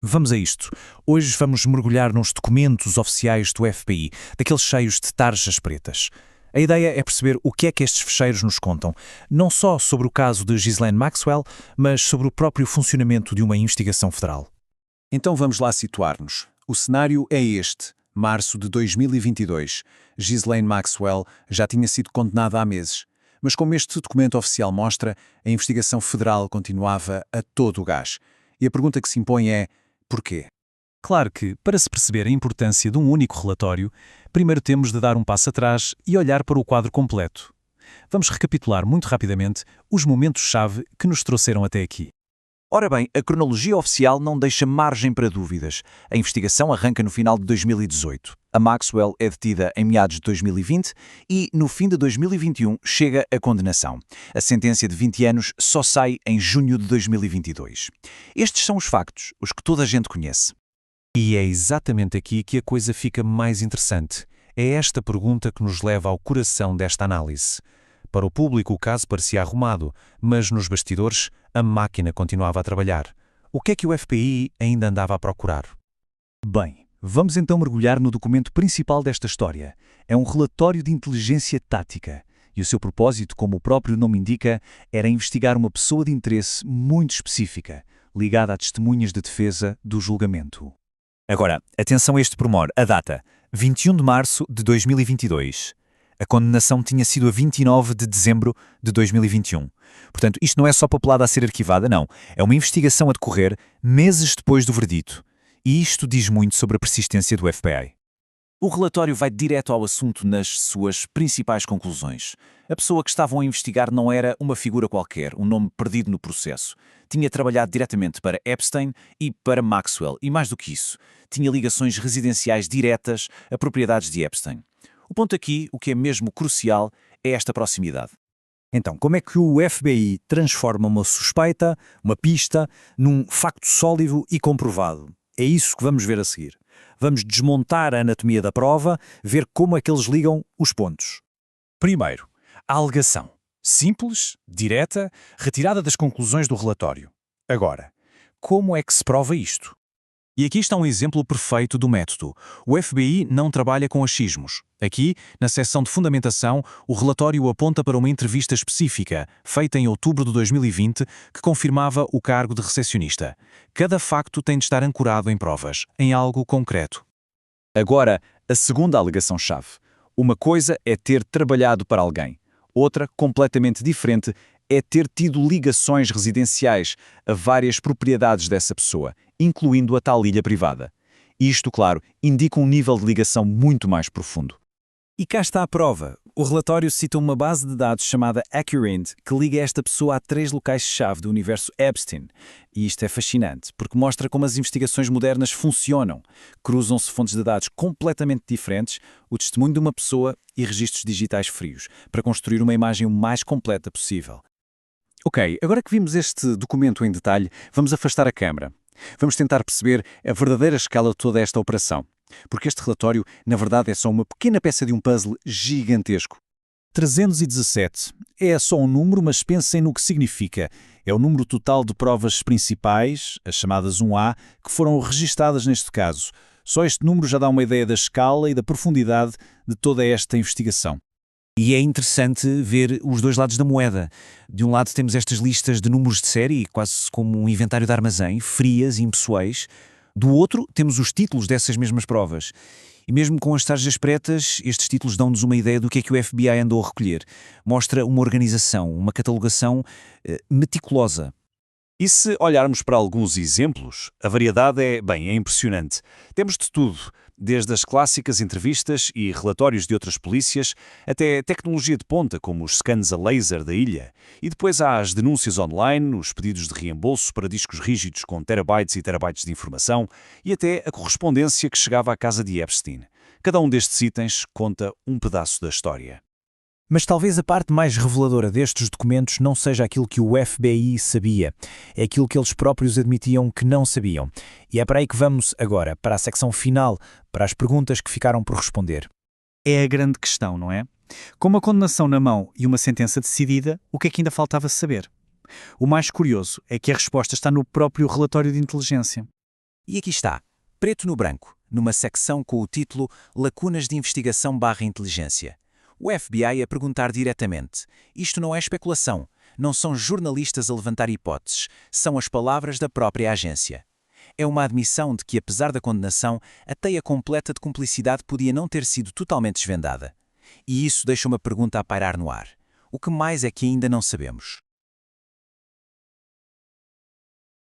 Vamos a isto. Hoje vamos mergulhar nos documentos oficiais do FBI, daqueles cheios de tarjas pretas. A ideia é perceber o que é que estes fecheiros nos contam, não só sobre o caso de Ghislaine Maxwell, mas sobre o próprio funcionamento de uma investigação federal. Então vamos lá situar-nos. O cenário é este. Março de 2022. Ghislaine Maxwell já tinha sido condenada há meses. Mas como este documento oficial mostra, a investigação federal continuava a todo o gás. E a pergunta que se impõe é: porquê? Claro que, para se perceber a importância de um único relatório, primeiro temos de dar um passo atrás e olhar para o quadro completo. Vamos recapitular muito rapidamente os momentos-chave que nos trouxeram até aqui. Ora bem, a cronologia oficial não deixa margem para dúvidas. A investigação arranca no final de 2018. A Maxwell é detida em meados de 2020 e, no fim de 2021, chega a condenação. A sentença de 20 anos só sai em junho de 2022. Estes são os factos, os que toda a gente conhece. E é exatamente aqui que a coisa fica mais interessante. É esta pergunta que nos leva ao coração desta análise. Para o público o caso parecia arrumado, mas nos bastidores a máquina continuava a trabalhar. O que é que o FBI ainda andava a procurar? Bem, vamos então mergulhar no documento principal desta história. É um relatório de inteligência tática. E o seu propósito, como o próprio nome indica, era investigar uma pessoa de interesse muito específica, ligada a testemunhas de defesa do julgamento. Agora, atenção a este pormenor, a data, 21 de março de 2022. A condenação tinha sido a 29 de dezembro de 2021. Portanto, isto não é só papelada a ser arquivada, não. É uma investigação a decorrer meses depois do verdito. E isto diz muito sobre a persistência do FBI. O relatório vai direto ao assunto nas suas principais conclusões. A pessoa que estavam a investigar não era uma figura qualquer, um nome perdido no processo. Tinha trabalhado diretamente para Epstein e para Maxwell, e mais do que isso, tinha ligações residenciais diretas a propriedades de Epstein. O ponto aqui, o que é mesmo crucial, é esta proximidade. Então, como é que o FBI transforma uma suspeita, uma pista, num facto sólido e comprovado? É isso que vamos ver a seguir. Vamos desmontar a anatomia da prova, ver como é que eles ligam os pontos. Primeiro, a alegação. Simples, direta, retirada das conclusões do relatório. Agora, como é que se prova isto? E aqui está um exemplo perfeito do método. O FBI não trabalha com achismos. Aqui, na seção de fundamentação, o relatório aponta para uma entrevista específica, feita em outubro de 2020, que confirmava o cargo de recepcionista. Cada facto tem de estar ancorado em provas, em algo concreto. Agora, a segunda alegação-chave. Uma coisa é ter trabalhado para alguém. Outra, completamente diferente, é ter tido ligações residenciais a várias propriedades dessa pessoa, incluindo a tal ilha privada. Isto, claro, indica um nível de ligação muito mais profundo. E cá está a prova. O relatório cita uma base de dados chamada Accurint, que liga esta pessoa a 3 locais-chave do universo Epstein. E isto é fascinante, porque mostra como as investigações modernas funcionam. Cruzam-se fontes de dados completamente diferentes, o testemunho de uma pessoa e registros digitais frios, para construir uma imagem o mais completa possível. Ok, agora que vimos este documento em detalhe, vamos afastar a câmara. Vamos tentar perceber a verdadeira escala de toda esta operação. Porque este relatório, na verdade, é só uma pequena peça de um puzzle gigantesco. 317. É só um número, mas pensem no que significa. É o número total de provas principais, as chamadas 1A, que foram registadas neste caso. Só este número já dá uma ideia da escala e da profundidade de toda esta investigação. E é interessante ver os dois lados da moeda. De um lado temos estas listas de números de série, quase como um inventário de armazém, frias e impessoais. Do outro, temos os títulos dessas mesmas provas. E mesmo com as tarjas pretas, estes títulos dão-nos uma ideia do que é que o FBI andou a recolher. Mostra uma organização, uma catalogação meticulosa. E se olharmos para alguns exemplos, a variedade é impressionante. Temos de tudo, desde as clássicas entrevistas e relatórios de outras polícias, até tecnologia de ponta, como os scans a laser da ilha. E depois há as denúncias online, os pedidos de reembolso para discos rígidos com terabytes e terabytes de informação, e até a correspondência que chegava à casa de Epstein. Cada um destes itens conta um pedaço da história. Mas talvez a parte mais reveladora destes documentos não seja aquilo que o FBI sabia, é aquilo que eles próprios admitiam que não sabiam. E é para aí que vamos agora, para a secção final, para as perguntas que ficaram por responder. É a grande questão, não é? Com uma condenação na mão e uma sentença decidida, o que é que ainda faltava saber? O mais curioso é que a resposta está no próprio relatório de inteligência. E aqui está, preto no branco, numa secção com o título Lacunas de Investigação/Inteligência. O FBI a perguntar diretamente. Isto não é especulação, não são jornalistas a levantar hipóteses, são as palavras da própria agência. É uma admissão de que, apesar da condenação, a teia completa de cumplicidade podia não ter sido totalmente desvendada. E isso deixa uma pergunta a pairar no ar. O que mais é que ainda não sabemos?